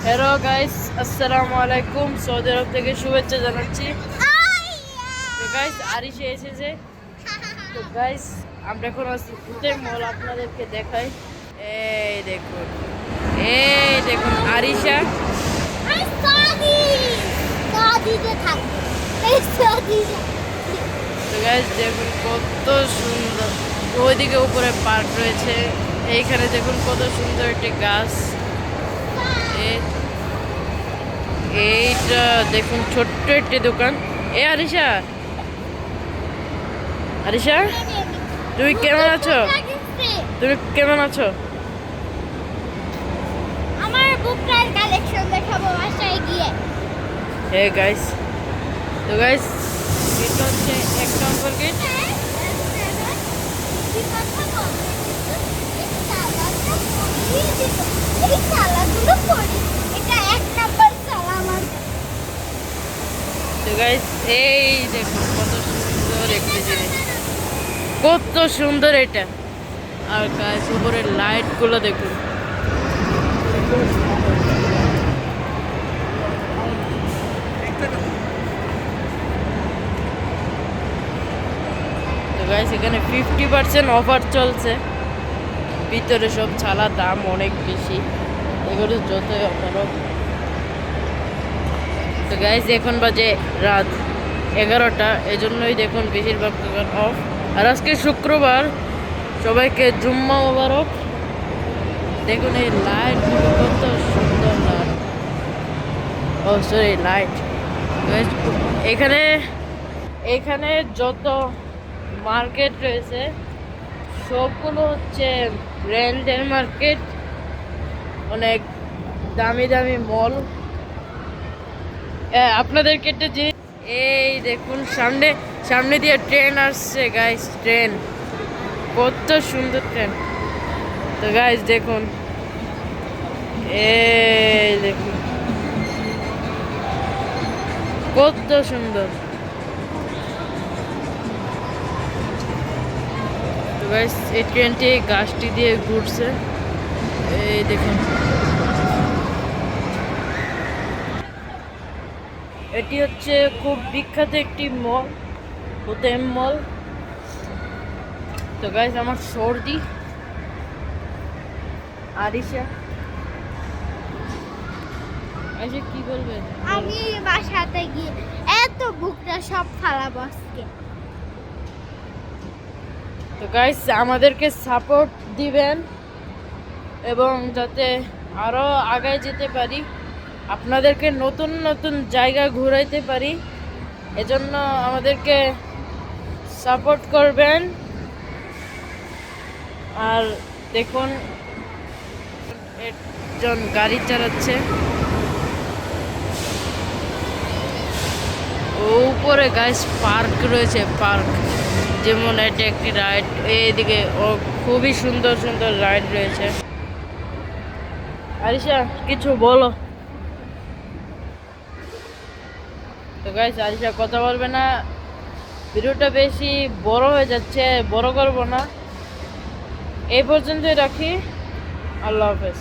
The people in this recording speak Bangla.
হ্যালো গাইস, আসসালামু আলাইকুম। সৌদি আরব থেকে শুভেচ্ছা জানাচ্ছি। তো গাইস, আরিশা এসেছে। তো গাইস, আমরা এখন আছি ভূতের মল, আপনাদেরকে দেখাই। এই দেখুন, এই দেখুন আরিশা। তো গাইস দেখুন কত সুন্দর, ওইদিকে উপরে পার্ক রয়েছে। এইখানে দেখুন কত সুন্দর একটি গাছ। এইটা দেখুন ছোট্ট একটি দোকান। এ আরিশা, আরিশা তুমি কেমন আছো? তুমি কেমন আছো? আমার বুকটার কালেকশন দেখাবো বাসায় গিয়ে। হে গাইস, তো গাইস এটা হচ্ছে 1 নম্বর গেট। তো গাইস এই দেখুন কত সুন্দর একটি জিনিস, কত সুন্দর এটা। আর গাইস উপরের লাইট গুলো দেখুন। তো গাইস এখানে 50% অফার চলছে। ভিতরে সব ছালা দাম অনেক বেশি, এগুলো যতই অফার হোক। তো গাইস এখন বাজে রাত 11টা, এজন্যই দেখুন বেশিরভাগ দোকান অফ। আর আজকে শুক্রবার, সবাইকে জুম্মা মোবারক। দেখুন এই লাইটগুলো কত সুন্দর লাইট। ও সরি, লাইট। এখানে এখানে যত মার্কেট রয়েছে সবগুলো হচ্ছে ব্র্যান্ডের মার্কেট, অনেক দামি দামি মল। আপনাদেরকে একটা যে এই দেখুন সামনে সামনে দিয়ে ট্রেন আসছে গাইস, ট্রেন, কত সুন্দর ট্রেন। তো গাইস দেখুন, এই দেখুন কত সুন্দর। তো গাইস এই ট্রেনটি গাছটি দিয়ে ঘুরছে, এই দেখুন। এটি হচ্ছে খুব বিখ্যাত একটি মল, হোতেম মল। তো গাইস আমার সর্দি। আরিশা, আরিশা কি বলবেন? আমি বাসাতে গিয়ে এত বুকটা সব ফালাবো আজকে। তো গাইস আমাদেরকে সাপোর্ট দিবেন এবং যাতে আরো আগায় যেতে পারি, আপনাদেরকে নতুন নতুন জায়গা ঘুরাইতে পারি, এজন্য আমাদেরকে সাপোর্ট করবেন। আর দেখুন একজন গাড়ি চালাচ্ছে, উপরে গাইস পার্ক রয়েছে, পার্ক যেমন এটা একটি রাইড, এইদিকে ও খুবই সুন্দর সুন্দর রাইড রয়েছে। আরিশা কিছু বলো। তো গাইস আরিশা কথা বলবে না, ভিডিওটা বেশি বড় হয়ে যাচ্ছে, বড় করব না, এই পর্যন্তই রাখি। আল্লাহ হাফেজ।